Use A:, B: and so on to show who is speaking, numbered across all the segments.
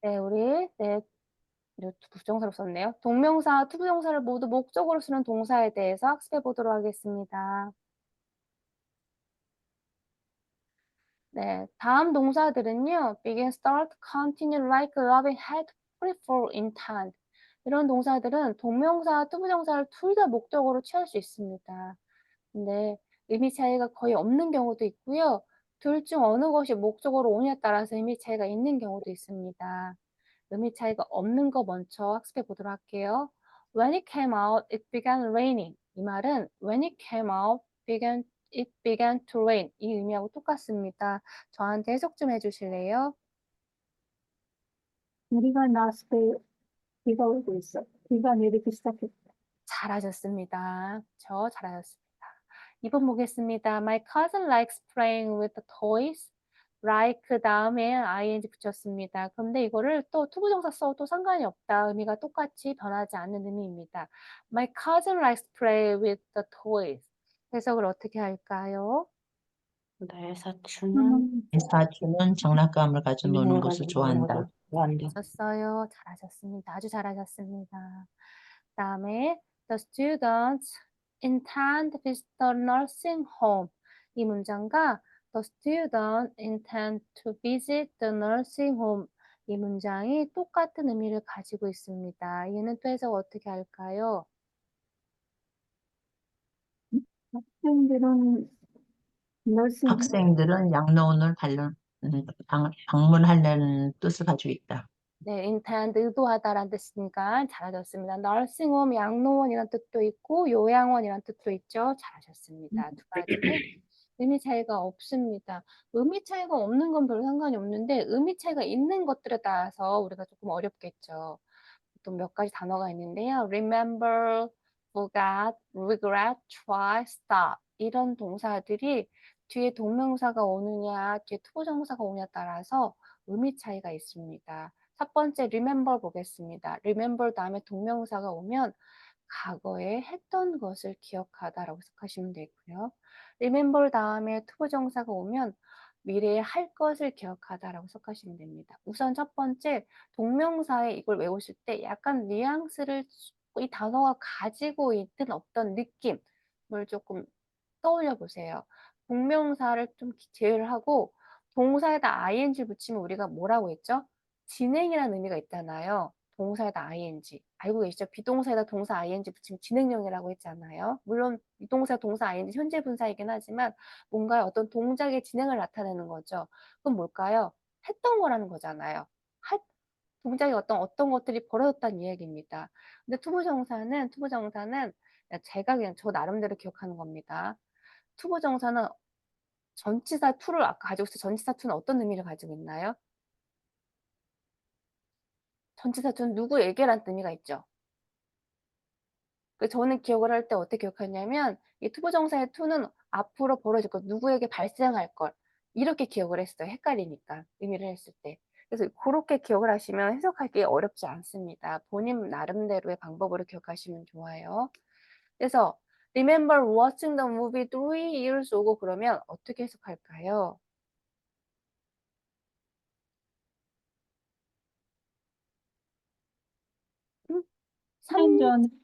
A: 네, 부정사로 썼네요. 동명사, 투부정사를 모두 목적으로 쓰는 동사에 대해서 학습해 보도록 하겠습니다. 네, 다음 동사들은요. begin, start, continue, like, love, had, prefer, intend. 이런 동사들은 동명사, 투부정사를 둘 다 목적으로 취할 수 있습니다. 근데 의미 차이가 거의 없는 경우도 있고요. 둘 중 어느 것이 목적으로 오냐에 따라서 의미 차이가 있는 경우도 있습니다. 의미 차이가 없는 거 먼저 학습해 보도록 할게요. When it came out, it began raining. 이 말은 when it came out, it began to rain. 이 의미하고 똑같습니다. 저한테 해석 좀 해주실래요?
B: 우리가 나왔을 때 비가 오고 있어. 비가 내리기 시작했다.
A: 잘하셨습니다. 잘하셨습니다. 2번 보겠습니다. My cousin likes playing with the toys. like 다음에 ing 붙였습니다. 그런데 이거를 또 투부정사 써도 상관이 없다. 의미가 똑같이 변하지 않는 의미입니다. My cousin likes to play with the toys. 해석을 어떻게 할까요?
C: 나의 사촌은
B: 음,
D: 사주는 장난감을 가지고 노는 것을 좋아한다.
A: 좋았어요. 잘하셨습니다. 아주 잘하셨습니다. 그다음에 the students intend to visit the nursing home. 이 문장과 the student intend to visit the nursing home. 이 문장이 똑같은 의미를 가지고 있습니다. 얘는 또 해석 어떻게 할까요?
B: 학생들은 너싱
D: 학생들은 양로원을 방문하려는 뜻을 가지고 있다.
A: 네, intend 의도하다라는 뜻이니까 잘하셨습니다. nursing home 양로원이라는 뜻도 있고 요양원이라는 뜻도 있죠. 잘하셨습니다. 두 가지 의미 차이가 없습니다. 의미 차이가 없는 건 별로 상관이 없는데 의미 차이가 있는 것들에 따라서 우리가 조금 어렵겠죠. 또 몇 가지 단어가 있는데요. remember, forgot, regret, try, stop 이런 동사들이 뒤에 동명사가 오느냐, 뒤에 투부정사가 오느냐에 따라서 의미 차이가 있습니다. 첫 번째 remember 보겠습니다. remember 다음에 동명사가 오면 과거에 했던 것을 기억하다라고 생각하시면 되고요. remember 다음에 투부정사가 오면 미래에 할 것을 기억하다라고 생각하시면 됩니다. 우선 첫 번째 동명사에 이걸 외우실 때 약간 뉘앙스를 이 단어가 가지고 있는 어떤 느낌을 조금 떠올려 보세요. 동명사를 좀 제외하고 동사에다 ing 붙이면 우리가 뭐라고 했죠? 진행이라는 의미가 있잖아요. 동사에다 ing. 알고 계시죠? 비동사에다 동사 ing 붙이면 진행형이라고 했잖아요. 물론 비동사, 동사 ing 현재 분사이긴 하지만 뭔가 어떤 동작의 진행을 나타내는 거죠. 그럼 뭘까요? 했던 거라는 거잖아요. 동작이 어떤 것들이 벌어졌다는 이야기입니다. 근데 투부정사는 제가 그냥 저 나름대로 기억하는 겁니다. 투부정사는 전치사 투를 아까 가지고 있을 전치사 투는 어떤 의미를 가지고 있나요? 전치사 투는 누구에게란 의미가 있죠. 저는 기억을 할 때 어떻게 기억하냐면 이 투부정사의 투는 앞으로 벌어질 것, 누구에게 발생할 것 이렇게 기억을 했어요. 헷갈리니까 의미를 했을 때. 그래서 그렇게 기억을 하시면 해석하기 어렵지 않습니다. 본인 나름대로의 방법으로 기억하시면 좋아요. 그래서 remember watching the movie 3 years ago 그러면 어떻게 해석할까요?
B: 3년 전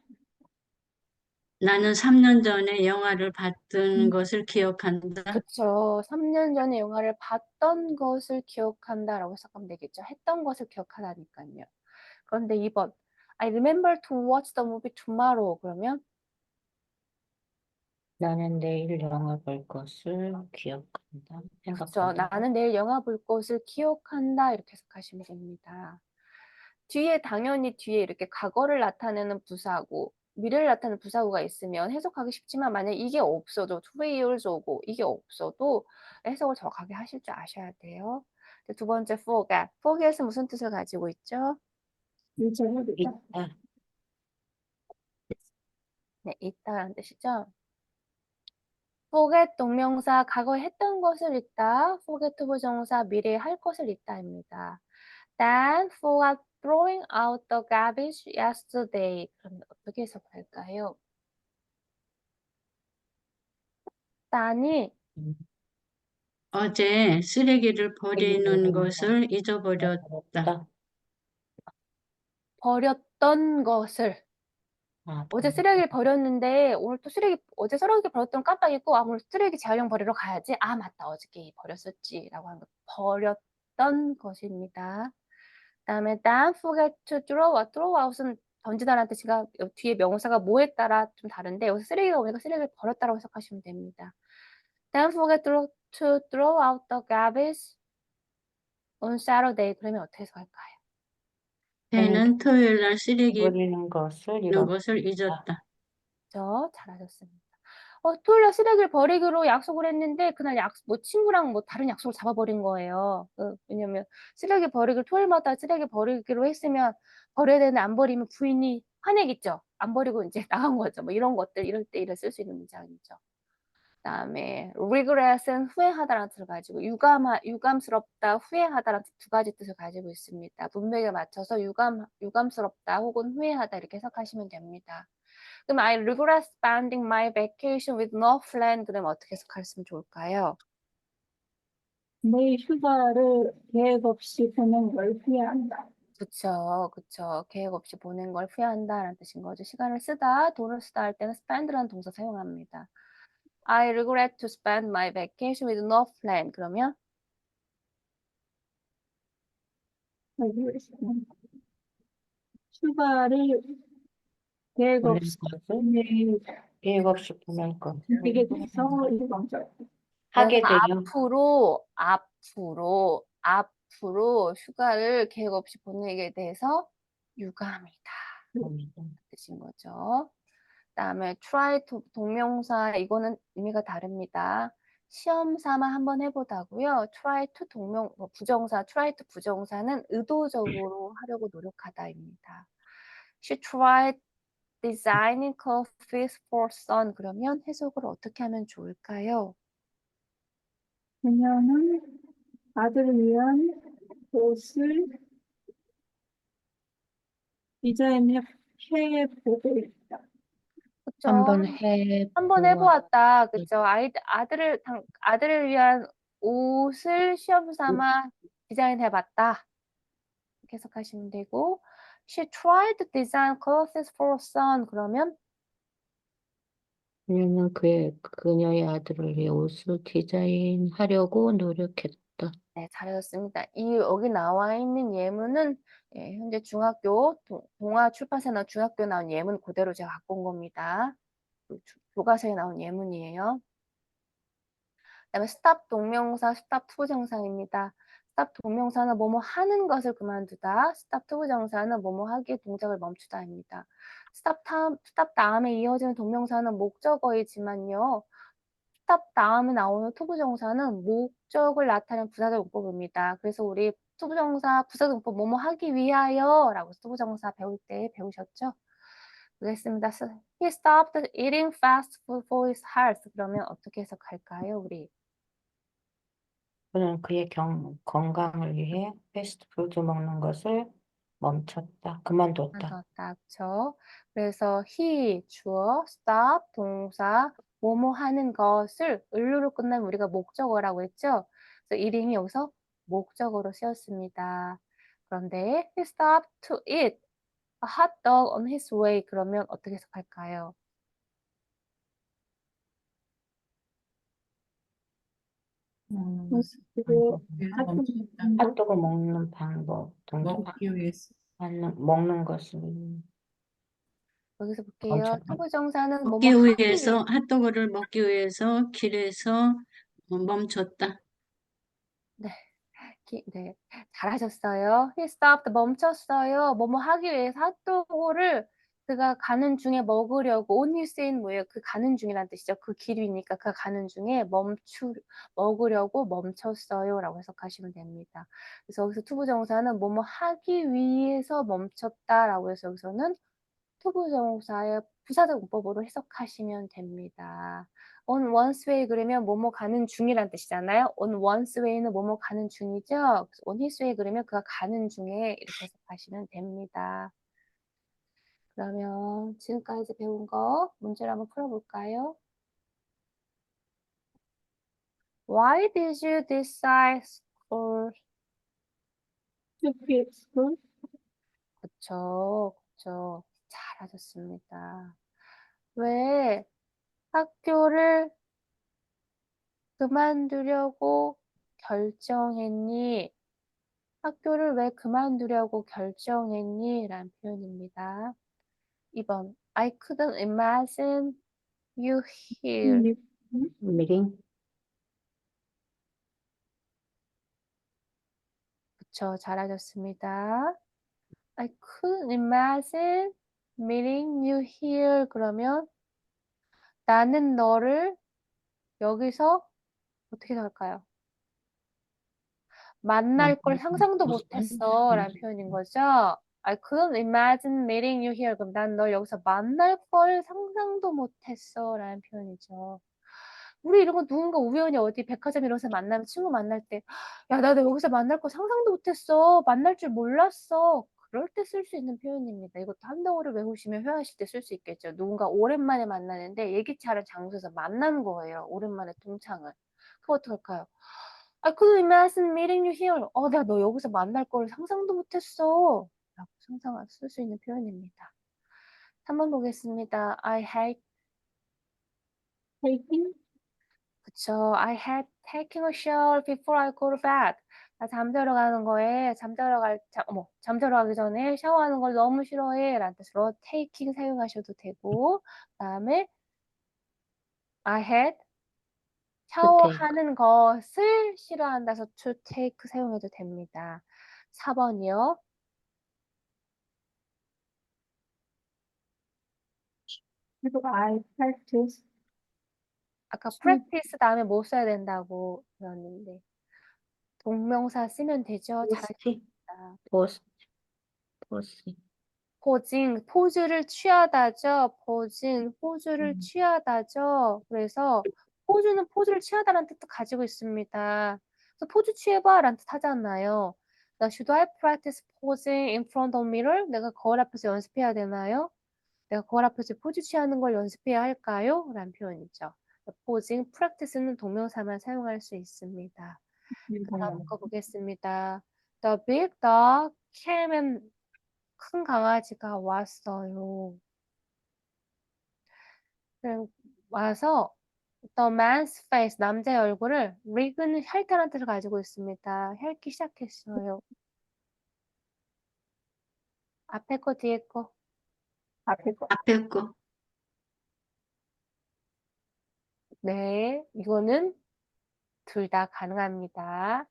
C: 나는 3년 전에 영화를 봤던 것을 기억한다.
A: 그쵸. 3년 전에 영화를 봤던 것을 기억한다라고 해석하면 되겠죠. 했던 것을 기억하다니까요. 그런데 2번 I remember to watch the movie tomorrow 그러면
C: 나는 내일 영화 볼 것을 기억한다.
A: 그쵸.
C: 생각한다.
A: 나는 내일 영화 볼 것을 기억한다 이렇게 해석하시면 됩니다. 당연히 뒤에 이렇게 과거를 나타내는 부사고 미래를 나타내는 부사구가 있으면 해석하기 쉽지만 만약 이게 없어도 2 years ago 이게 없어도 해석을 정확하게 하실 줄 아셔야 돼요. 두 번째 forget은 무슨 뜻을 가지고 있죠?
B: 잊어버리다.
C: 있다.
A: 네, 있다라는 뜻이죠. forget 동명사 과거에 했던 것을 잊다. forget 부정사 미래에 할 것을 잊다입니다. Dan forgot throwing out the garbage yesterday. 그럼 어떻게 해석할까요? dan이
C: 어제 쓰레기를 버리는 것을 잊어버렸다.
A: 버렸던 것을
C: 아,
A: 어제 쓰레기를 버렸는데 오늘 또 어제 쓰레기 버렸던 깜빡 잊고 오늘 쓰레기 재활용 버리러 가야지. 아, 맞다. 어저께 버렸었지라고 하는 거. 버렸던 것입니다. 그다음에 don't forget to throw out. throw out은 던지다라는 뜻이가 뒤에 명사가 뭐에 따라 좀 다른데 여기서 쓰레기가 오니까 쓰레기를 버렸다라고 해석하시면 됩니다. Don't forget to throw out the garbage on Saturday. 그러면 어떻게 해석할까요?
E: 걔는 토요일 날 쓰레기
C: 버리는 것을
E: 버리는 것을 잊었다.
A: 그렇죠? 잘하셨습니다. 토요일 날 쓰레기를 버리기로 약속을 했는데 그날 친구랑 다른 약속을 잡아버린 거예요. 왜냐면 쓰레기 버리기를 토요일마다 쓰레기 버리기로 했으면 버려야 되는데 안 버리면 부인이 화내겠죠. 안 버리고 이제 나간 거죠. 이런 것들 이럴 때 이를 쓸 수 있는 문장이죠. 그다음에 regret은 후회하다라는 뜻을 가지고 유감스럽다, 후회하다라는 두 가지 뜻을 가지고 있습니다. 문맥에 맞춰서 유감스럽다 혹은 후회하다 이렇게 해석하시면 됩니다. 그럼 I regret spending my vacation with no plan. 그럼 어떻게 해석하시면 좋을까요?
B: 내 휴가를 계획 없이 보낸 걸 후회한다.
A: 그쵸, 그쵸. 계획 없이 보낸 걸 후회한다라는 뜻인 거죠. 시간을 쓰다, 돈을 쓰다 할 때는 spend라는 동사 사용합니다. I regret to spend my vacation with no plan. 그러면
B: 휴가를 계획
C: 보낸
B: 없이
C: 것을
B: 보내게
C: 계획 없이 보낼 것을
B: 돼서 일방적.
C: 하게
A: 그러니까
C: 되면
A: 앞으로 휴가를 계획 없이 보내게 돼서 유감이다.
C: 합니다.
A: 뜻인 거죠. 그다음에 try 동명사 이거는 의미가 다릅니다. 시험 삼아 한번 해보다고요. try to 부정사 try to 부정사는 의도적으로 하려고 노력하다입니다. She tried designing clothes for son. 그러면 해석을 어떻게 하면 좋을까요?
B: 그녀는 아들을 위한 옷을 디자인해 보고 있다.
A: 그쵸?
C: 한번
A: 한번
C: 해보아
A: 해보았다. 그쵸? 아들을 위한 옷을 시험 삼아 디자인해봤다. 이렇게 해석하시면 되고, She tried to design clothes for son. 그러면
C: 그녀는 그녀의 아들을 위해 옷을 디자인하려고 노력했다.
A: 네, 잘하셨습니다. 여기 나와 있는 예문은 현재 동아 출판사에 나온 중학교에 나온 예문 그대로 제가 갖고 온 겁니다. 교과서에 나온 예문이에요. 그다음에 stop 동명사, stop 투부정사입니다. stop 동명사는 뭐뭐 하는 것을 그만두다. stop 투부정사는 뭐뭐 하기의 동작을 멈추다입니다. stop 다음에 이어지는 동명사는 목적어이지만요. stop 다음에 나오는 투부정사는 목적을 나타내는 부사적 용법입니다. 그래서 우리 투부정사 부사적 용법 뭐뭐 하기 위하여라고 투부정사 배울 때 배우셨죠? 보겠습니다. He stopped eating fast food for his health. 그러면 어떻게 해석할까요, 우리?
C: 그는 그의 건강을 위해 패스트푸드 먹는 것을 멈췄다. 그만뒀다.
A: 그렇죠. 그래서 he 주어, stop 동사, 뭐뭐 하는 것을 을루로 끝나면 우리가 목적어라고 했죠. 그래서 이름이 여기서 목적어로 쓰였습니다. 그런데 he stopped to eat a hot dog on his way. 그러면 어떻게 해석할까요?
B: 그리고
C: 핫도그 먹는 방법, 동작,
F: 먹기 위해서.
C: 먹는 것을
A: 여기서 볼게요.
C: 멈췄다.
A: 투부정사는
E: 먹기
A: 뭐뭐 하기
E: 위해서 핫도그를 먹기 위해서 길에서 멈췄다.
A: 네, 잘하셨어요. He stopped, 멈췄어요. 뭐뭐 하기 위해서 핫도그를 그가 가는 중에 먹으려고 on his way 뭐예요? 그 가는 중이라는 뜻이죠. 그 길이니까 그가 가는 중에 먹으려고 멈췄어요라고 해석하시면 됩니다. 그래서 여기서 투부정사는 뭐뭐 하기 위해서 멈췄다라고 해서 여기서는 투부정사의 부사적 문법으로 해석하시면 됩니다. on one's way 그러면 뭐뭐 가는 중이란 뜻이잖아요. on one's way는 뭐뭐 가는 중이죠. 그래서 on his way 그러면 그가 가는 중에 이렇게 해석하시면 됩니다. 그러면 지금까지 배운 거 문제를 한번 풀어볼까요? Why did you decide for
B: to quit school?
A: 그쵸. 잘하셨습니다. 왜 학교를 그만두려고 결정했니? 학교를 왜 그만두려고 결정했니? 라는 표현입니다. 2번. I couldn't imagine you here.
C: meeting.
A: 그쵸, 잘하셨습니다. I couldn't imagine meeting you here. 그러면 나는 너를 여기서 어떻게 할까요? 만날 걸 상상도 못했어 라는 표현인 거죠. I couldn't imagine meeting you here. 그럼 난 널 여기서 만날 걸 상상도 못했어 라는 표현이죠. 우리 이런 거 누군가 우연히 어디 백화점 이런 데서 만나면 친구 만날 때, 야, 나 너 여기서 만날 거 상상도 못했어. 만날 줄 몰랐어. 그럴 때 쓸 수 있는 표현입니다. 이것도 한 덩어리 외우시면 회화하실 때 쓸 수 있겠죠. 누군가 오랜만에 만나는데 예기치 않은 장소에서 만난 거예요. 오랜만에 동창을. 그거 어떡할까요? I couldn't imagine meeting you here. 나 너 여기서 만날 걸 상상도 못했어. 라고 상상할 쓸 수 있는 표현입니다. 3번 보겠습니다. I had
B: taking,
A: 그쵸. I had taken a shower before I go to bed. 나 잠자러 가는 거에 잠자러 가기 전에 샤워하는 걸 너무 싫어해. 라는 뜻으로 taking 사용하셔도 되고, 그다음에 I had 샤워하는 것을 싫어한다 해서 to take 사용해도 됩니다. 4번이요.
B: 그리고 I practice,
A: 아까 practice 다음에 뭐 써야 된다고 배웠는데 동명사 쓰면 되죠.
C: 포스트.
A: 잘하셨습니다.
C: 포스트.
A: 포즈를 취하다죠. 포즈를
C: 음.
A: 취하다죠. 그래서 포즈는 포즈를 취하다라는 뜻도 가지고 있습니다. 그래서 포즈 취해봐라는 뜻 하잖아요. Should I practice posing in front of mirror? 내가 거울 앞에서 연습해야 되나요? 내가 거울 앞에서 포즈 취하는 걸 연습해야 할까요? 라는 표현이죠. posing, practice는 동명사만 사용할 수 있습니다. 다음 거 보겠습니다. The big dog came and 큰 강아지가 왔어요. 와서 the man's face, 남자의 얼굴을 rig은 핥다는 뜻을 가지고 있습니다. 핥기 시작했어요. 앞에 거 뒤에 거.
B: 앞에 거,
E: 앞에 거.
A: 네, 이거는 둘 다 가능합니다.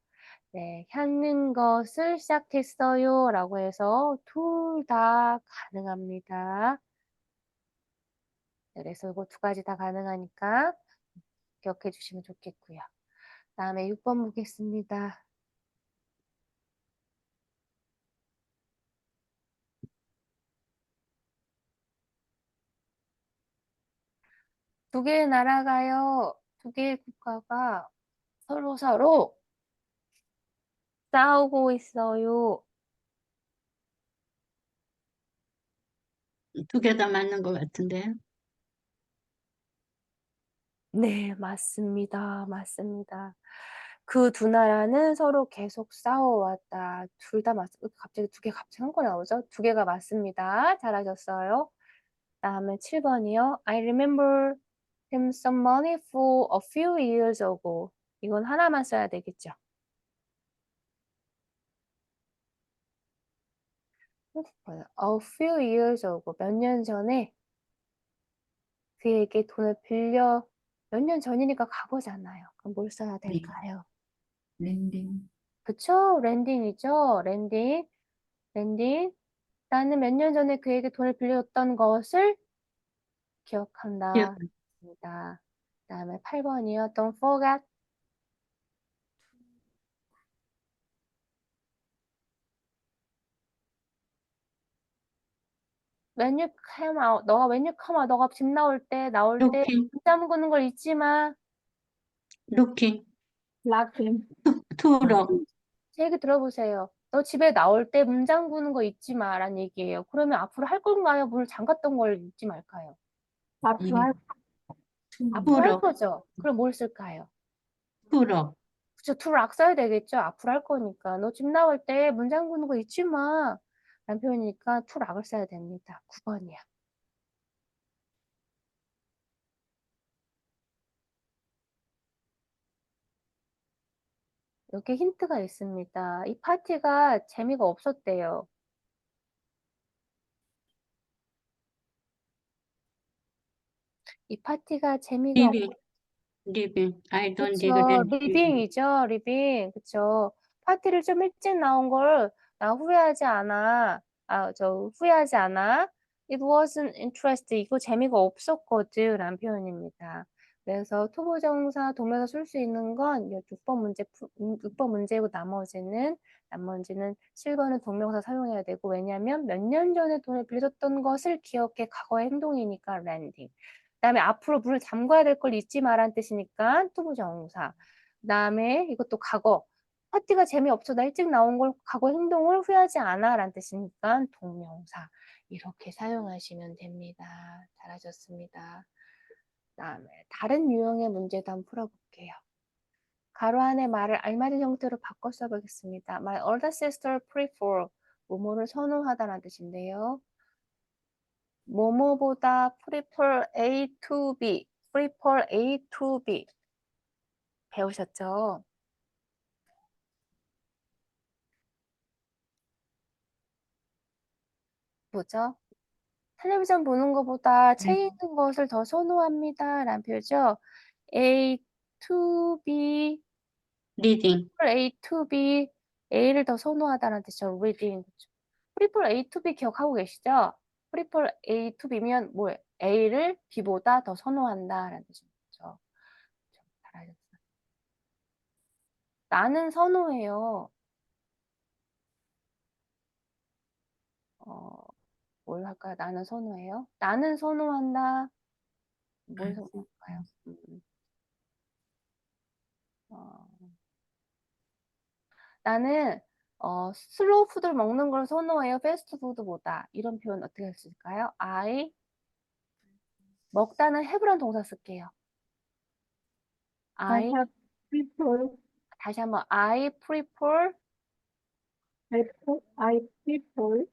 A: 네, 핥는 것을 시작했어요 라고 해서 둘 다 가능합니다. 네, 그래서 이거 두 가지 다 가능하니까 기억해 주시면 좋겠고요. 다음에 6번 보겠습니다. 두 개의 나라가요. 두 개의 국가가 서로 싸우고 있어요.
E: 두 개 다 맞는 것 같은데.
A: 네, 맞습니다. 그 두 나라는 서로 계속 싸워왔다. 둘 다 갑자기 두 개 갑자기 한 거 나오죠? 두 개가 맞습니다. 잘하셨어요. 다음에 7번이요. I remember him some money for a few years ago. 이건 하나만 써야 되겠죠. A few years ago. 몇 년 전에 그에게 돈을 빌려 몇 년 전이니까 과거잖아요. 그럼 뭘 써야 될까요?
D: 랜딩.
A: 그쵸? 랜딩이죠. 랜딩. 나는 몇 년 전에 그에게 돈을 빌려줬던 것을 기억한다. 입니다. 그다음에 8번이요. Don't forget. When you come out. 너가 집 나올 때
E: Looking,
A: 문 잠그는 걸 잊지 마.
E: looking,
B: laughing,
E: to look,
A: 제 얘기 들어보세요. 너 집에 나올 때 문 잠그는 거 잊지 마라는 얘기예요. 그러면 앞으로 할 건가요? 문을 잠갔던 걸 잊지 말까요?
B: 앞으로 할
A: 앞으로 할
E: look,
A: 거죠. 그럼 뭘 쓸까요?
E: to look.
A: 그쵸, to lock 써야 되겠죠. 앞으로 할 거니까. 너 집 나올 때 문 잠그는 거 잊지 마. 라는 표현이니까 to 락을 써야 됩니다. 9번이야. 여기 힌트가 있습니다. 이 파티가 재미가 없었대요. 이 파티가 재미가
E: 리빙. 리빙. I don't dig
A: 그쵸.
E: it.
A: 리빙이죠. 리빙. 그쵸. 파티를 좀 일찍 나온 걸 나 후회하지 않아. 후회하지 않아. It wasn't interesting. 이거 재미가 없었거든. 라는 표현입니다. 그래서 투부정사 동명사 쓸 수 있는 건 6번 문제, 6번 문제고 나머지는 7번은 동명사 사용해야 되고 왜냐면 몇 년 전에 돈을 빌렸던 것을 기억해 과거의 행동이니까 랜딩. 그다음에 앞으로 문을 잠가야 될 걸 잊지 말란 뜻이니까 투부정사. 그다음에 이것도 과거. 파티가 재미없어. 나 일찍 나온 걸 과거 행동을 후회하지 않아 라는 뜻이니까 동명사. 이렇게 사용하시면 됩니다. 잘하셨습니다. 그다음에 다른 유형의 문제도 한번 풀어볼게요. 가로 안에 말을 알맞은 형태로 바꿔 써보겠습니다. My older sister prefer 뭐뭐를 선호하다라는 뜻인데요. 뭐뭐보다 prefer A to B, prefer A to B 배우셨죠? 뭐죠? 텔레비전 보는 것보다 책 읽는 것을 더 선호합니다. 라는 표현이죠. A to B,
E: 리딩.
A: A to B, A를 더 선호하다는 뜻이죠. reading. prefer A to B 기억하고 계시죠? prefer A to B면 뭐예요? A를 B보다 더 선호한다. 라는 뜻이죠. 잘하셨어요. 나는 선호해요. 뭘 할까요? 나는 선호해요. 나는 선호한다. 뭘 선호할까요? 나는 슬로우 푸드를 먹는 걸 선호해요. 패스트푸드보다. 이런 표현 어떻게 할 수 있을까요? I 먹다는 have란 동사 쓸게요.
B: I
A: I
B: have prefer,
A: 다시 한번 I prefer
B: I prefer, I prefer,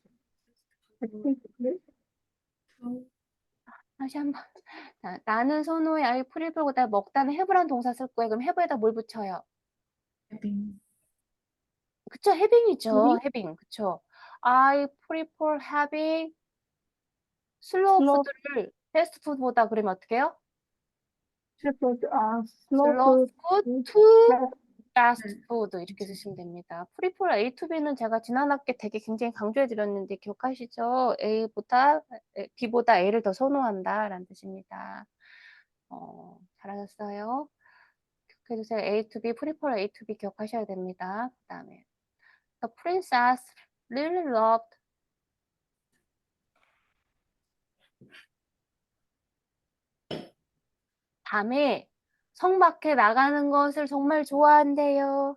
A: 다시 한번 자, 나는 선호해 I prefer보다 먹다는 have란 동사 쓸 거예요. 그럼 have에다 뭘 붙여요? 그쵸, having이죠. having. 그쵸. I prefer having 슬로우
B: slow,
A: 푸드를 패스트푸드보다 그러면 어떻게 해요?
B: prefer, slow
A: 슬로우
B: food,
A: 푸드 to
B: fast
A: fast food 이렇게 쓰시면 됩니다. 프리폴 A to B는 제가 지난 학기에 되게 굉장히 강조해 드렸는데 기억하시죠? B보다 A를 더 선호한다라는 뜻입니다. 잘하셨어요. 기억해 주세요. A to B, 프리폴 A to B 기억하셔야 됩니다. 그다음에 The princess really loved 밤에 성 밖에 나가는 것을 정말 좋아한대요.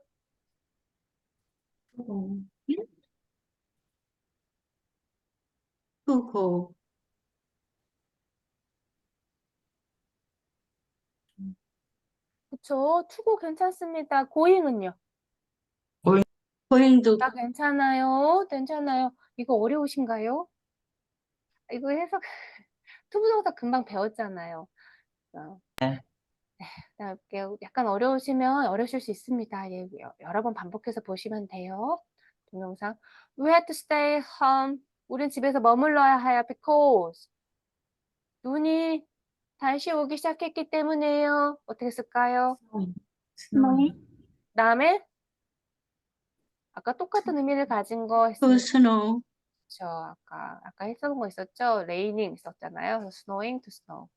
E: 투고.
A: 그쵸? 투고 괜찮습니다. 고잉은요?
E: 고행도
A: 아, 괜찮아요. 괜찮아요. 이거 어려우신가요? 이거 해석, 투부정사 금방 배웠잖아요.
D: 네.
A: 그다음에 약간 어려우시면 어려우실 수 있습니다. 예, 여러 번 반복해서 보시면 돼요. 동영상. We had to stay home. 우린 집에서 머물러야 해요. Because 눈이 다시 오기 시작했기 때문에요. 어떻게 쓸까요?
B: snow,
A: 다음에 아까 똑같은 의미를 가진 거
E: to
A: 했습니다.
E: snow.
A: 그쵸. 아까 했었던 거 있었죠? raining 있었잖아요. 그래서 snowing to snow.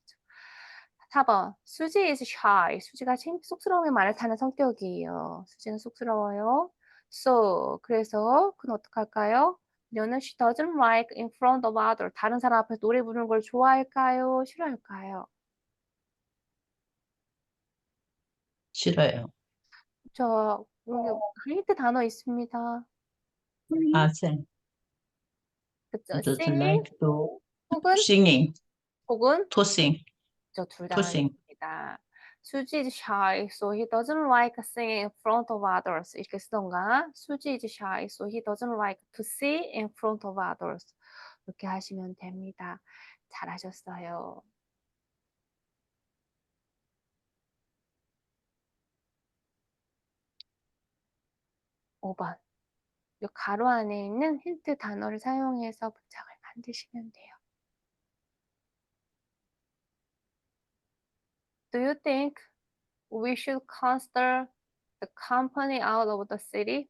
A: 4번. 수지 is shy. 수지가 쑥스러움에 말을 타는 성격이에요. 수지는 쑥스러워요. So, 그래서 그는 어떡할까요? 그녀는 she doesn't like in front of others. 다른 사람 앞에서 노래 부르는 걸 좋아할까요? 싫어할까요?
D: 싫어요.
A: 여기 힌트 단어 있습니다.
D: 아, 쌤.
A: 그쵸?
D: Doesn't
A: singing
D: like to
A: 혹은
D: singing,
A: 혹은
D: tossing,
A: 둘다
D: tossing.
A: 아닙니다. 수지 is shy, so he doesn't like singing in front of others. 이렇게 쓰던가. 수지 is shy, so he doesn't like to sing in front of others. 이렇게 하시면 됩니다. 잘하셨어요. 오 번. 이 가로 안에 있는 힌트 단어를 사용해서 문장을 만드시면 돼요. Do you think we should consider the company out of the city?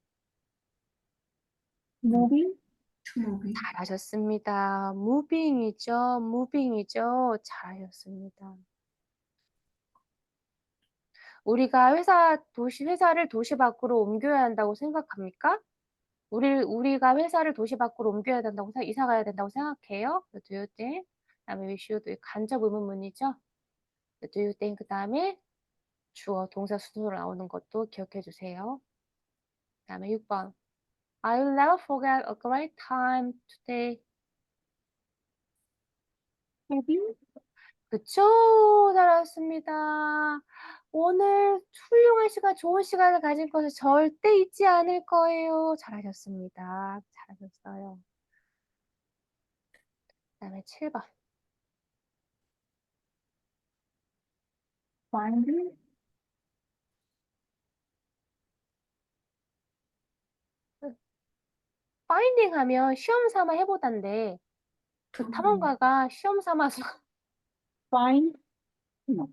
B: moving,
A: 잘하셨습니다. moving이죠. moving이죠. 잘하셨습니다. 우리가 회사를 도시 밖으로 옮겨야 한다고 생각합니까? 우리가 회사를 도시 밖으로 옮겨야 된다고 이사 가야 된다고 생각해요? Do you think? 그다음에 we should 간접 의문문이죠. Do you think 그다음에 주어 동사 순서로 나오는 것도 기억해 주세요. 그다음에 6번. I'll never forget a great time today.
B: having,
A: 그쵸? 잘하셨습니다. 오늘 훌륭한 시간, 좋은 시간을 가질 것을 절대 잊지 않을 거예요. 잘하셨습니다. 잘하셨어요. 그다음에 7번.
B: finding,
A: 파인딩 하면 시험 삼아 해보단데 그 탐험가가 시험 삼아서
B: find, no,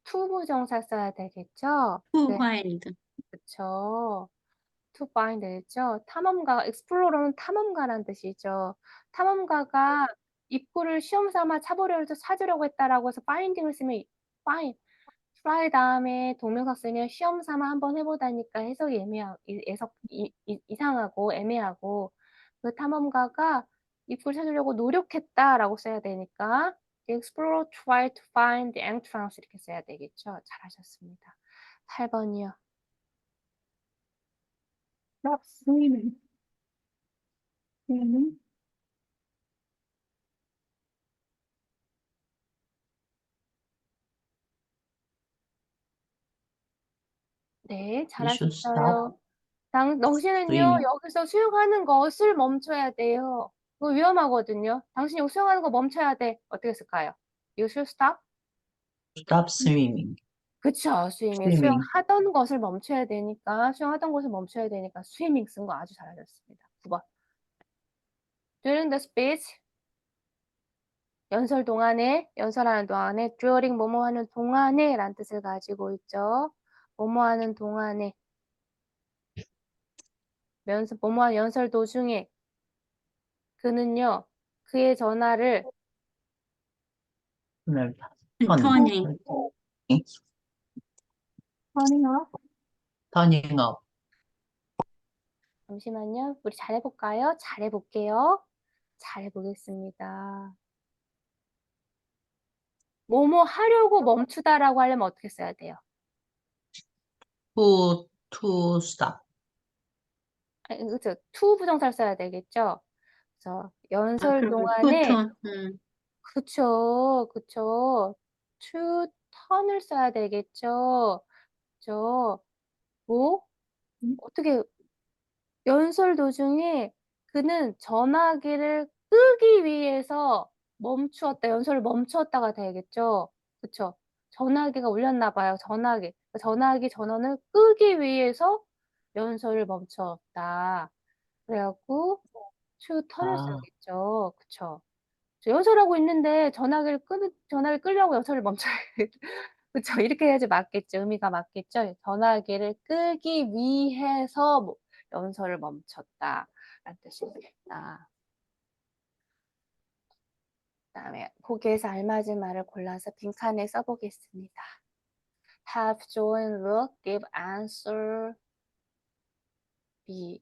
A: 투부정사 써야 되겠죠?
E: To
A: 네,
E: find.
A: 그쵸. to find 되죠. 탐험가, explore는 탐험가란 뜻이죠. 탐험가가 입구를 시험 삼아 찾으려고 했다라고 해서 finding을 쓰면 find, try 다음에 동명사 쓰면 시험 삼아 한번 해보다니까 해석이 이상하고 애매하고 그 탐험가가 입구를 찾으려고 노력했다라고 써야 되니까 the explorer tried to find the entrance 이렇게 써야 되겠죠. 잘하셨습니다. 8번이요.
B: stop swimming, swimming,
A: 네,
D: You should stop
A: 잘하셨어요. 당신은요,
D: swimming.
A: 여기서 수영하는 것을 멈춰야 돼요. 그거 위험하거든요. 당신이 여기 수영하는 거 멈춰야 돼. 어떻게 쓸까요? You should stop?
D: Stop swimming.
A: 그쵸, 스위밍.
D: Swimming.
A: 수영하던 것을 멈춰야 되니까, 수영하던 것을 멈춰야 되니까, 스위밍 쓴 거 아주 잘하셨습니다. 9번. During the speech, 연설하는 동안에, during 뭐뭐 하는 동안에 라는 뜻을 가지고 있죠. 뭐뭐 하는 동안에, 뭐뭐 하는 연설 도중에, 그는요, 그의 전화를
D: 오늘
E: Turning.
B: turning off,
D: turning up.
A: 잠시만요. 우리 잘해볼까요? 잘해볼게요. 잘해보겠습니다. 뭐뭐 하려고 멈추다라고 하려면 어떻게 써야 돼요?
D: To stop.
A: 아니, 그쵸. to 부정사를 써야 되겠죠? 그래서 연설
E: 그리고
A: 동안에
E: to,
A: 그쵸. to 턴을 써야 되겠죠? 그쵸? 뭐? 어떻게 연설 도중에 그는 전화기를 끄기 위해서 연설을 멈추었다가 되겠죠? 그쵸? 전화기가 울렸나 봐요. 전화기 전원을 끄기 위해서 연설을 멈추었다. 그래갖고 to 턴을
D: 아,
A: 써야겠죠. 그쵸? 연설하고 있는데 전화기를 끄려고 연설을 멈춰야 그쵸? 이렇게 해야지 맞겠죠. 의미가 맞겠죠. 전화기를 끄기 위해서 연설을 멈췄다. 라는 뜻입니다. 그다음에 거기에서 알맞은 말을 골라서 빈칸에 써보겠습니다. Have, join, look, give, answer, be.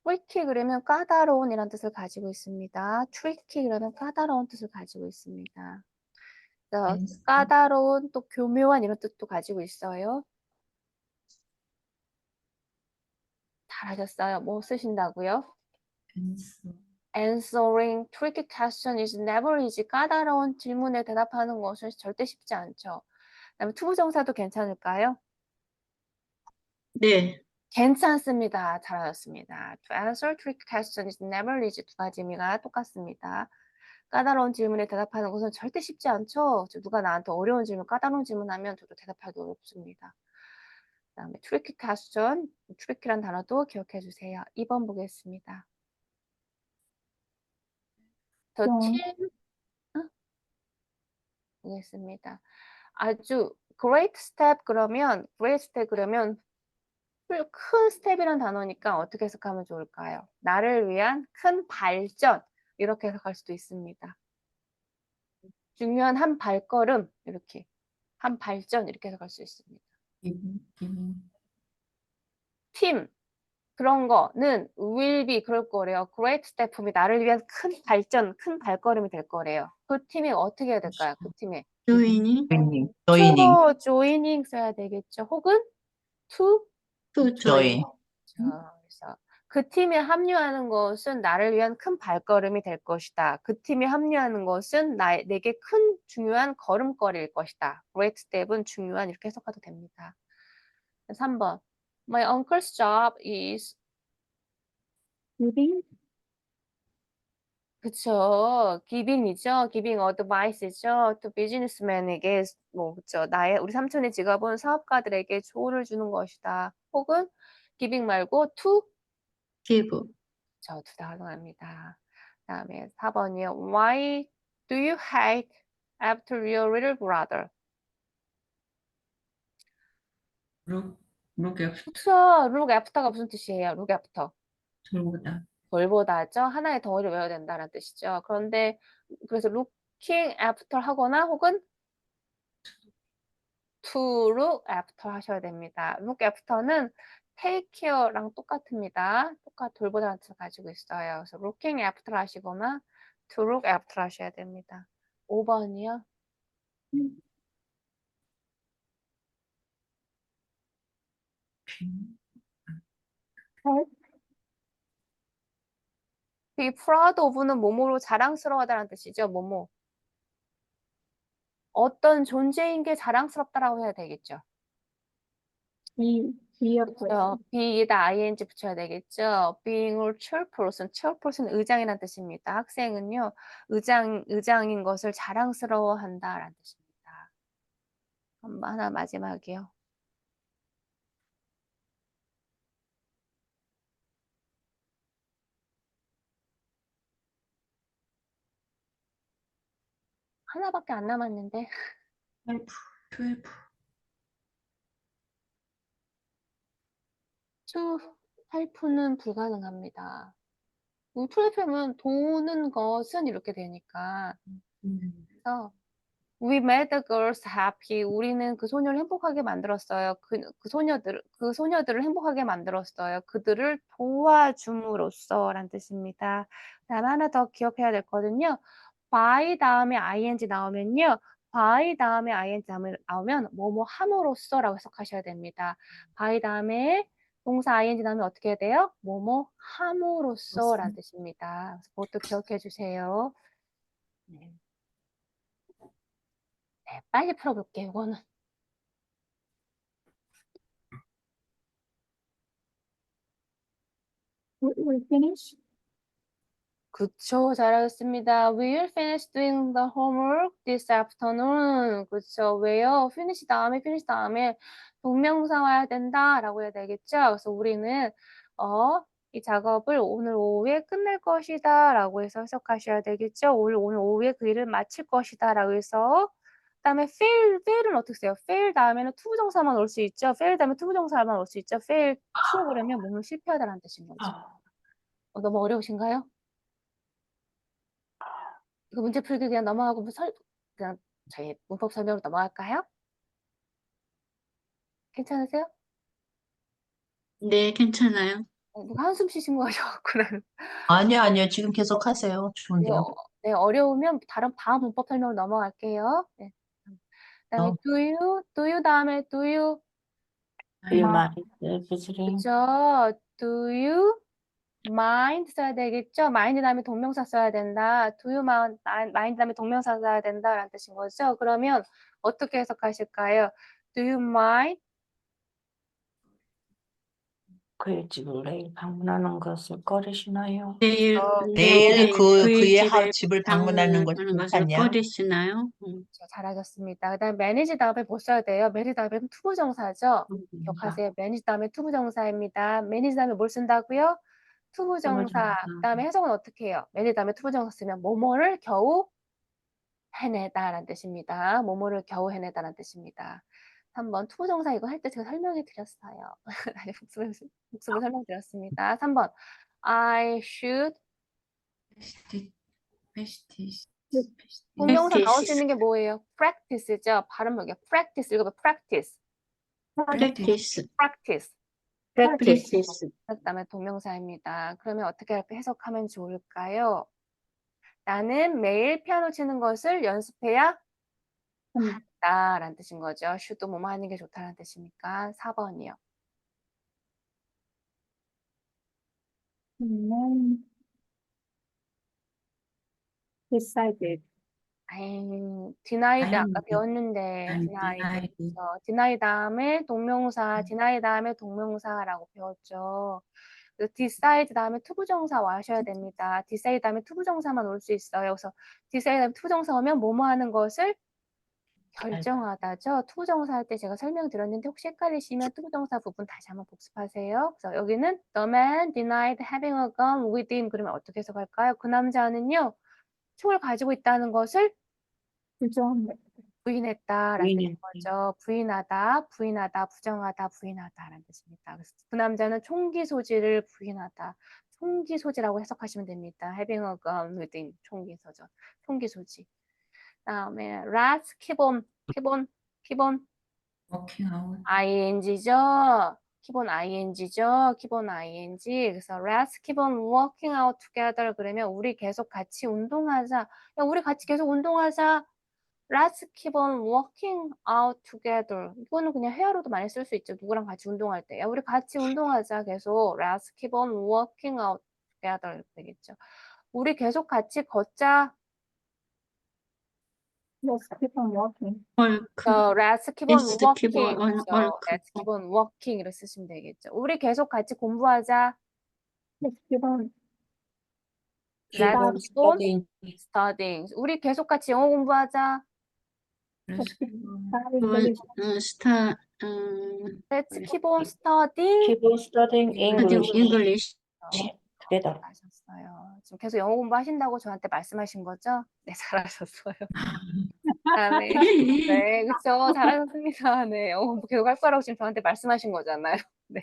A: tricky 그러면 까다로운이라는 뜻을 가지고 있습니다. tricky 그러면 까다로운 뜻을 가지고 있습니다. 그래서 까다로운 또 교묘한 이런 뜻도 가지고 있어요. 잘하셨어요. 뭐 쓰신다고요? Answering tricky question is never easy. 까다로운 질문에 대답하는 것은 절대 쉽지 않죠. 그다음에 투부정사도 괜찮을까요?
E: 네.
A: 괜찮습니다. 잘하셨습니다. To answer tricky question is never easy. 두 가지 의미가 똑같습니다. 까다로운 질문에 대답하는 것은 절대 쉽지 않죠. 누가 나한테 어려운 질문, 까다로운 질문하면 저도 대답하기 어렵습니다. 그다음에 tricky question, tricky란 단어도 기억해 주세요. 2번 보겠습니다. The
B: 좀
A: team 보겠습니다. 아주 great step 그러면 great step 그러면 큰 스텝이란 단어니까 어떻게 해석하면 좋을까요? 나를 위한 큰 발전 이렇게 해석할 수도 있습니다. 중요한 한 발걸음 이렇게 한 발전 이렇게 해석할 수 있습니다. 팀 그런 거는 will be 그럴 거래요. great step이 나를 위한 큰 발전, 큰 발걸음이 될 거래요. 그 팀이 어떻게 해야 될까요? 그 팀에
E: joining,
D: joining,
A: joining 써야 되겠죠. 혹은 to
E: to join.
A: 그래서 그 팀에 합류하는 것은 나를 위한 큰 발걸음이 될 것이다. 그 팀에 합류하는 것은 내게 큰 중요한 걸음걸이일 것이다. Great step은 중요한 이렇게 해석해도 됩니다. 3번. My uncle's job is
B: giving
A: 그쵸. giving이죠. giving advice죠. 또 businessman에게 뭐 그쵸. 우리 삼촌의 직업은 사업가들에게 조언을 주는 것이다. 혹은 giving 말고 to
E: give.
A: 두 가능합니다. 그다음에 4번이요. Why do you hike after your little brother?
F: look after
A: 그쵸. look after가 무슨 뜻이에요? look after.
F: 돌보다
A: 돌보다죠. 하나의 덩어리를 외워야 된다는 뜻이죠. 그런데 그래서 looking after 하거나 혹은 to look after 하셔야 됩니다. look after는 take care랑 똑같습니다. 돌보다는 뜻을 가지고 있어요. 그래서 looking after 하시거나 to look after 하셔야 됩니다. 5번이요.
B: help
A: be proud of는 뭐뭐로 자랑스러워하다는 뜻이죠. 뭐뭐. 어떤 존재인 게 자랑스럽다라고 해야 되겠죠.
B: be a person.
A: 그렇죠. be에다 ing 붙여야 되겠죠. being a chairperson. chairperson은 의장이라는 뜻입니다. 학생은요. 의장인 것을 자랑스러워한다라는 뜻입니다. 하나 마지막이요. 하나밖에 안 남았는데.
F: 12
A: to help는 불가능합니다. to help면 도는 것은 이렇게 되니까. 그래서 We made the girls happy. 우리는 그 소녀를 행복하게 만들었어요. 그 소녀들을 행복하게 만들었어요. 그들을 도와줌으로써라는 뜻입니다. 다음에 하나 더 기억해야 되거든요. by 다음에 ing 나오면요. by 다음에 ing 나오면 뭐뭐 함으로써라고 해석하셔야 됩니다. by 다음에 동사 ing 나오면 어떻게 해야 돼요? 뭐뭐 함으로써라는 뜻입니다. 그래서 그것도 기억해 주세요. 네. 네, 빨리 풀어볼게요, 이거는.
B: We finish
A: 그쵸, 잘하셨습니다. Will finish doing the homework this afternoon. 그쵸, 왜요? finish 다음에 동명사 와야 된다라고 해야 되겠죠? 그래서 우리는 이 작업을 오늘 오후에 끝낼 것이다라고 해서 해석하셔야 되겠죠? 오늘 오후에 그 일을 마칠 것이다라고 해서 그다음에 fail은 어떻게 써요? fail 다음에는 투부정사만 올 수 있죠? fail 다음에 투부정사만 올 수 있죠? fail to 그러면 몸을 실패하다라는 뜻인 거죠. 너무 어려우신가요? 이거 문제 풀기 그냥 넘어가고 그냥 저희 문법 설명으로 넘어갈까요? 괜찮으세요?
E: 네, 괜찮아요.
A: 누가 한숨 쉬신 거 같아요.
D: 아니요. 지금 계속 하세요. 좋은데요.
A: 네, 어려우면 다음 문법 설명으로 넘어갈게요. 네. 그다음에
D: 어.
A: do you 다음에 do you
C: 일 말이 visiting
A: 그죠? do you mind 써야 되겠죠? mind 다음에 동명사 써야 된다. do you mind 다음에 동명사 써야 된다라는 뜻인 거죠. 그러면 어떻게 해석하실까요? do you mind?
C: 그의 집을 내일 방문하는 것을 꺼리시나요?
E: 내일
D: 내일 그의
E: 집에
D: 집을 방문하는 것이
E: 방문하는 것을
D: 괜찮냐?
E: 꺼리시나요?
A: 잘하셨습니다. 그다음 manage 다음에 뭐 써야 돼요? manage 다음에는 투부정사죠. 기억하세요. manage 다음에 투부정사입니다. manage 다음에 뭘 쓴다고요? 투부정사.
E: 투부정사.
A: 그다음에 해석은 어떻게 해요? manage 다음에 투부정사 쓰면 뭐뭐를 겨우 해내다라는 뜻입니다. 뭐뭐를 겨우 해내다라는 뜻입니다. 3번 투부정사 이거 할 때 제가 설명해 드렸어요. 아니, 복습을 설명드렸습니다. 3번 I should
F: 패스티스.
A: 동명사 나올 수
E: practice.
A: 있는 게 뭐예요? practice죠. 발음 뭐예요? practice 읽어봐. practice.
E: practice.
A: practice.
E: practice.
A: 그다음에 동명사입니다. 그러면 어떻게 해석하면 좋을까요? 나는 매일 피아노 치는 것을 연습해야 한다라는 뜻인 거죠. should 뭐뭐 하는 게 좋다는 뜻이니까 4번이요.
B: decided.
A: denied 아까
F: denied.
A: 배웠는데
F: denied.
A: 그렇죠. deny 다음에 동명사, deny 다음에 동명사라고 배웠죠. 그래서 decide 다음에 투부정사 와셔야 됩니다. decide 다음에 투부정사만 올 수 있어요. 그래서 decide 다음에 투부정사 오면 뭐뭐 하는 것을 결정하다죠. 투부정사 할 때 제가 설명드렸는데 혹시 헷갈리시면 투부정사 부분 다시 한번 복습하세요. 그래서 여기는 the man denied having a gun with him. 그러면 어떻게 해석할까요? 그 남자는요. 총을 가지고 있다는 것을 부인했다라는 뜻인 거죠. 부인하다, 부인하다, 부정하다, 부인하다라는 뜻입니다. 그래서 그 남자는 총기 소지를 부인하다. 총기 소지라고 해석하시면 됩니다. having a gun with him. 총기 소지. 총기 소지. 다음에 let's keep on, keep on, keep on
F: working out.
A: ing죠. keep on ing죠. keep on ing. 그래서 let's keep on working out together. 그러면 우리 계속 같이 운동하자. 야, 우리 같이 계속 운동하자. Let's keep on working out together. 이거는 그냥 회화로도 많이 쓸 수 있죠. 누구랑 같이 운동할 때. 야, 우리 같이 운동하자. 계속 Let's keep on working out together. 이렇게 되겠죠. 우리 계속 같이 걷자.
B: Let's keep on walking.
A: Let's keep on
E: Let's keep
A: working.
E: on
A: 그렇죠.
E: working.
A: Let's keep on working. 이렇게 쓰시면 되겠죠. 우리 계속 같이 공부하자.
B: Let's keep on
A: Let's
B: Stop.
A: keep on
C: studying.
A: studying. 우리 계속 같이 영어 공부하자.
F: Let's keep on.
A: Let's keep on studying.
C: Keep on studying English.
E: English.
C: together.
A: 잘하셨어요. 지금 계속 영어 공부하신다고 저한테 말씀하신 거죠? 네, 잘하셨어요. 그다음에 네, 그렇죠. 잘하셨습니다. 네, 영어 공부 계속 할 거라고 지금 저한테 말씀하신 거잖아요. 네.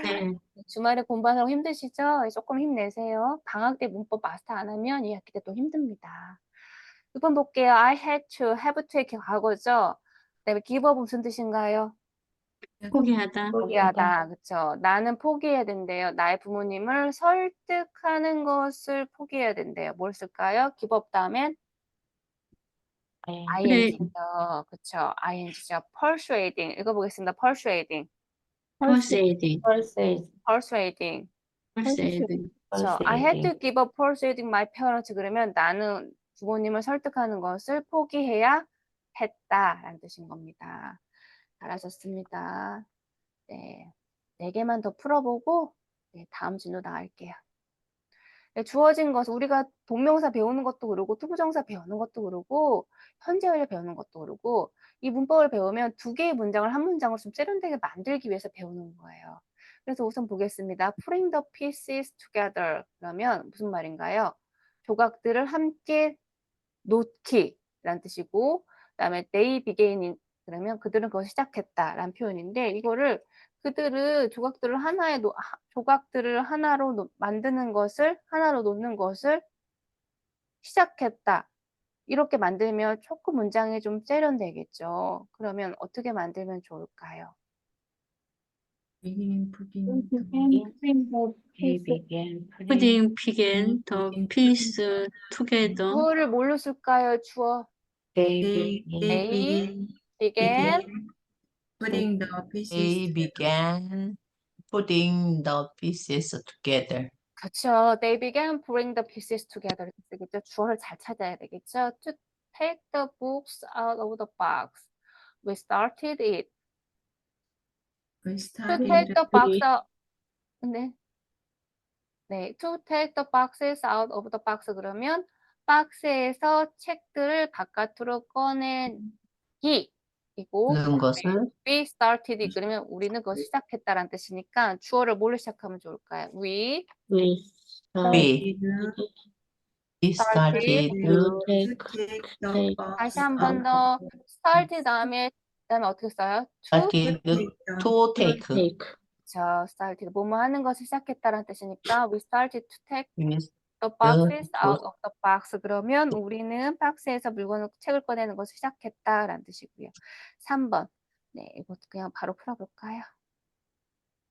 E: 네.
A: 주말에 공부하느라고 힘드시죠? 조금 힘내세요. 방학 때 문법 마스터 안 하면 2학기 때 또 힘듭니다. 6번 볼게요. I had to, have to 이렇게 과거죠. 그다음에 give up 무슨 뜻인가요?
E: 포기하다.
A: 포기하다. 그렇죠. 나는 포기해야 된대요. 나의 부모님을 설득하는 것을 포기해야 된대요. 뭘 쓸까요? give up 다음엔 ing죠. 그렇죠. ing죠. persuading. 읽어보겠습니다. persuading.
E: Persuading.
A: persuading.
E: Persuading.
A: 그렇죠. I had to give up persuading my parents. 그러면 나는 부모님을 설득하는 것을 포기해야 했다라는 뜻인 겁니다. 잘하셨습니다. 네, 4개만 더 풀어보고 네, 다음 진로 나갈게요. 네, 주어진 것은 우리가 동명사 배우는 것도 그러고 투부정사 배우는 것도 그러고 현재 완료 배우는 것도 그러고 이 문법을 배우면 2개의 문장을 한 문장으로 좀 세련되게 만들기 위해서 배우는 거예요. 그래서 우선 보겠습니다. Putting the pieces together. 그러면 무슨 말인가요? 조각들을 함께 놓기라는 뜻이고 그다음에 they began 그러면 그들은 그걸 시작했다라는 표현인데 이거를 그들은 조각들을 하나로 만드는 것을 하나로 놓는 것을 시작했다. 이렇게 만들면 조금 문장이 좀 세련되겠죠. 그러면 어떻게 만들면 좋을까요?
F: beginning,
B: putting
C: He
B: the
C: began
E: Putting the piece together.
A: 주어를 뭘로 쓸까요? 주어.
C: They
F: they
A: began
F: putting the pieces
D: They began putting the pieces together.
A: 그렇죠. They began putting the pieces together. 이렇게 쓰겠죠. 주어를 잘 찾아야 되겠죠. To take the books out of the box. We started it.
F: We
A: To
F: started
A: take the box
C: We-
A: out. 네. 네. To take the boxes out of the box 그러면 박스에서 책들을 바깥으로 꺼내기. 이고
D: 는 것을
A: we started it 그러면 우리는 그걸 시작했다라는 뜻이니까 주어를 뭘로 시작하면 좋을까요? We
C: We
D: we
A: started
D: started
C: to
F: to
C: take
F: take the box
A: 다시 한
F: out.
A: 번 더 start 다음에 어떻게 써요? to
D: started
F: take
D: to take
C: take.
A: 저 start 뭐뭐 하는 것을 시작했다라는 뜻이니까 we started to take
D: with
A: the boxes
D: the
A: out of the box 그러면 우리는 박스에서 물건을 책을 꺼내는 것을 시작했다라는 뜻이고요. 3번 네 이것도 그냥 바로 풀어볼까요?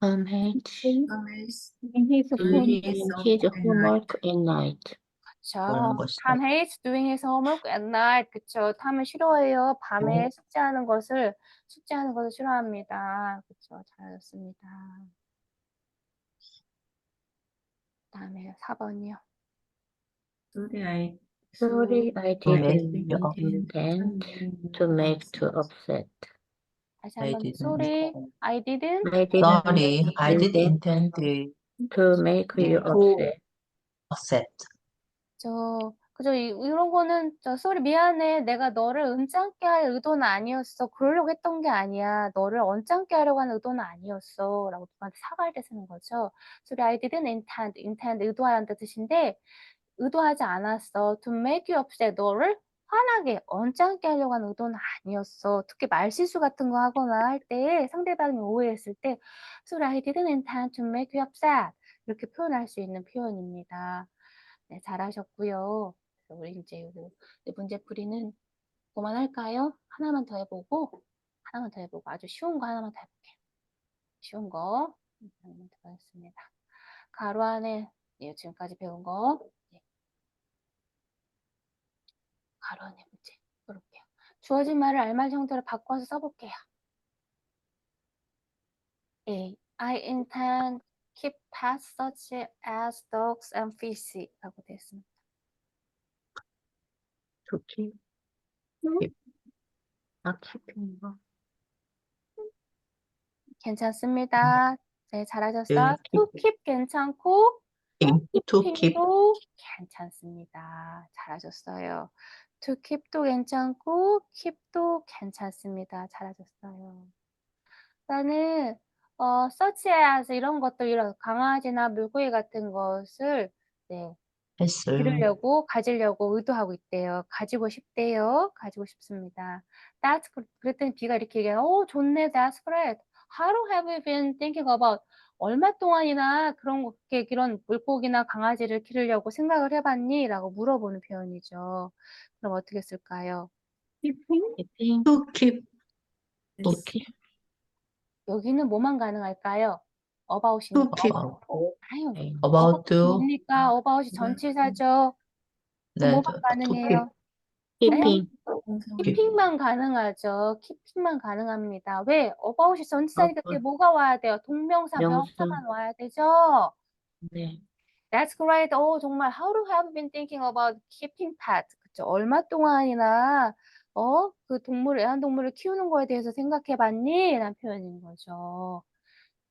C: Had
F: Thomas
B: In his
F: doing
B: phone.
F: his
C: his
F: homework
C: homework at night.
D: 그러는
A: 그쵸.
D: 것이다.
A: Tom hates doing his homework at night. 그쵸. 탐은 싫어해요. 밤에 숙제하는 것을 싫어합니다. 그쵸. 잘하셨습니다. 그다음에 4번이요.
F: Sorry, I
C: Sorry, I
D: make
C: didn't
D: you
C: intend to make you upset.
A: 다시
D: I
A: 한번
D: didn't.
A: sorry, I didn't.
C: I didn't
D: Sorry, I didn't
C: intend
D: intend
C: to make you
A: 네.
C: upset.
D: upset.
A: 그죠. 이런 거는 sorry 미안해. 내가 너를 언짢게 할 의도는 아니었어. 그러려고 했던 게 아니야. 너를 언짢게 하려고 하는 의도는 아니었어. 라고 누구한테 사과할 때 쓰는 거죠. sorry, I didn't intend 의도하라는 뜻인데 의도하지 않았어. To make you upset. 너를 화나게, 언짢게 하려고 하는 의도는 아니었어. 특히 말실수 같은 거 하거나 할 때 상대방이 오해했을 때 sorry, I didn't intend to make you upset. 이렇게 표현할 수 있는 표현입니다. 네, 잘하셨고요. 우리 이제 요거 문제풀이는 그만할까요? 하나만 더 해보고 아주 쉬운 거 하나만 더 해볼게요. 쉬운 거 하나만 더 하겠습니다. 가로 안에 지금까지 배운 거 가로 안에 문제 풀어볼게요. 주어진 말을 알말 형태로 바꿔서 써볼게요. A. I intend keep pets such as dogs and fish 라고 되어 있습니다.
C: To keep. keeping 거.
A: 괜찮습니다. 네, 잘하셨어요. To keep 괜찮고
D: To keep
A: keeping도 괜찮습니다. 잘하셨어요. To keep도 괜찮고 keep도 괜찮습니다. 잘하셨어요. 나는 such as 이런 것들 이런 강아지나 물고기 같은 것을 네,
D: 했을
A: 가지려고 의도하고 있대요. 가지고 싶대요. 가지고 싶습니다. 그랬더니 B가 이렇게 얘기해요. 좋네. That's great. How have you been thinking about? 얼마 동안이나 이런 물고기나 강아지를 기르려고 생각을 해봤니? 라고 물어보는 표현이죠. 그럼 어떻게 쓸까요?
C: Keeping.
E: to keep,
D: 또
A: 여기는 뭐만 가능할까요? about이니까.
E: to keep,
A: 아유,
D: about to
A: 뭡니까? about이 전치사죠. 그럼
D: 네,
A: 뭐만 가능해요?
C: keeping.
A: 키핑만 가능하죠. 키핑만 가능합니다. 왜? about이 전치사니까 그때 뭐가 와야 돼요? 동명사,
C: 명사.
A: 명사만 와야 되죠.
C: 네.
A: That's great. 정말 how to have been thinking about keeping pets. 그쵸? 얼마 동안이나 그 애완동물을 키우는 거에 대해서 생각해 봤니? 라는 표현인 거죠.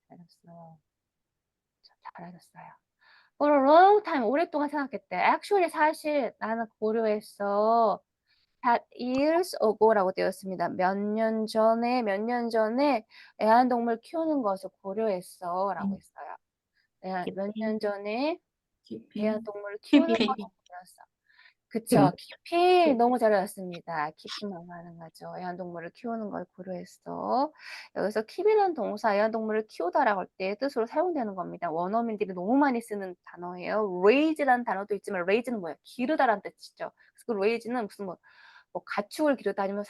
A: 잘했어요. 잘하셨어요. For a long time, 오랫동안 생각했대. Actually, 사실 나는 고려했어. That years ago라고 되어 있습니다. 몇 년 전에 애완동물 키우는 것을 고려했어. 라고 했어요. 몇 년 전에
F: keeping
A: 애완동물을 키우는
E: keeping.
A: 것을 고려했어. 그쵸. 키핑 너무 잘하셨습니다. 키핑만 가능하죠. 애완동물을 키우는 걸 고려했어. 여기서 keep이라는 동사 애완동물을 키우다라고 할 때 뜻으로 사용되는 겁니다. 원어민들이 너무 많이 쓰는 단어예요. raise라는 단어도 있지만 raise는 뭐예요? 기르다라는 뜻이죠. 그래서 그 raise는 무슨 뭐 가축을 기르다 아니면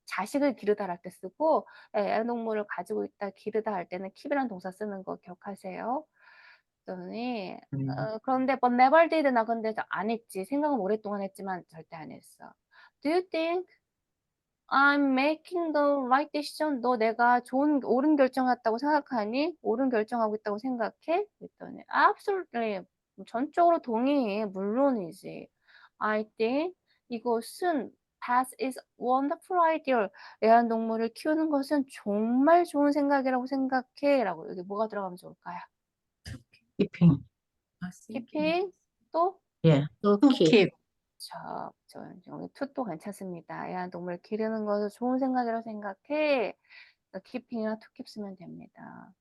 A: 자식을 기르다 할 때 쓰고 애완동물을 가지고 있다 기르다 할 때는 keep이라는 동사 쓰는 거 기억하세요. 그랬더니 그런데 but never did 나 근데 안 했지. 생각은 오랫동안 했지만 절대 안 했어. Do you think I'm making the right decision. 너 내가 옳은 결정했다고 생각하니? 옳은 결정하고 있다고 생각해? 그랬더니 absolutely. 전적으로 동의해. 물론이지. I think 이것은 that is wonderful idea. 애완동물을 키우는 것은 정말 좋은 생각이라고 생각해. 라고 여기 뭐가 들어가면 좋을까요?
D: 키핑.
A: keeping 또
D: 예.
E: To
F: To
E: keep.
A: 저 여기 투도 괜찮습니다. 애완동물 기르는 것은 좋은 생각이라고 생각해. keeping이나 to keep 쓰면 됩니다.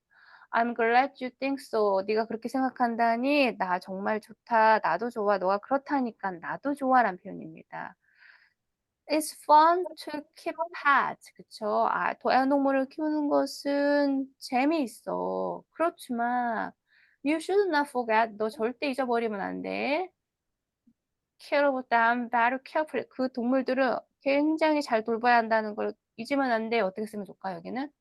A: I'm glad you think so. 네가 그렇게 생각한다니 나 정말 좋다. 나도 좋아. 너가 그렇다니까 나도 좋아라는 표현입니다. It's fun to keep pets. 그쵸? 애완동물을 키우는 것은 재미있어. 그렇지만 you should not forget. 너 절대 잊어버리면 안 돼. care of them very carefully. 그 동물들을 굉장히 잘 돌봐야 한다는 걸 잊으면 안 돼. 어떻게 쓰면 좋을까요, 여기는?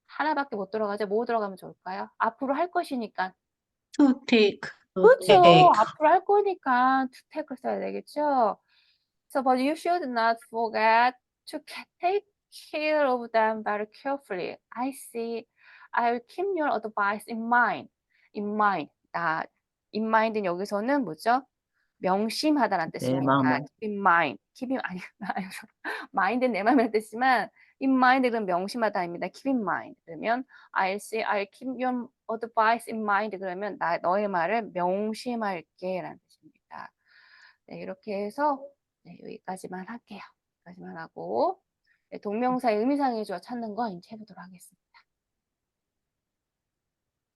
A: 하나밖에 못 들어가죠. 뭐 들어가면 좋을까요? 앞으로 할 것이니까.
E: To take.
A: 그렇죠.
D: take.
A: 앞으로 할 거니까 to take를 써야 되겠죠. So, but you should not forget to take care of them very carefully. I see. I'll keep your advice in mind. In mind. in mind는 여기서는 뭐죠? 명심하다라는
D: 내
A: 뜻입니다.
D: 마음을.
A: keep in mind. keep in, mind는 내 마음이라는 뜻이지만 in mind 그러면 명심하다입니다. keep in mind. 그러면 I'll keep your advice in mind. 그러면 너의 말을 명심할게 라는 뜻입니다. 네, 이렇게 해서 네, 여기까지만 할게요. 여기까지만 하고 네, 동명사의 의미상의 주어 찾는 거 이제 해보도록 하겠습니다.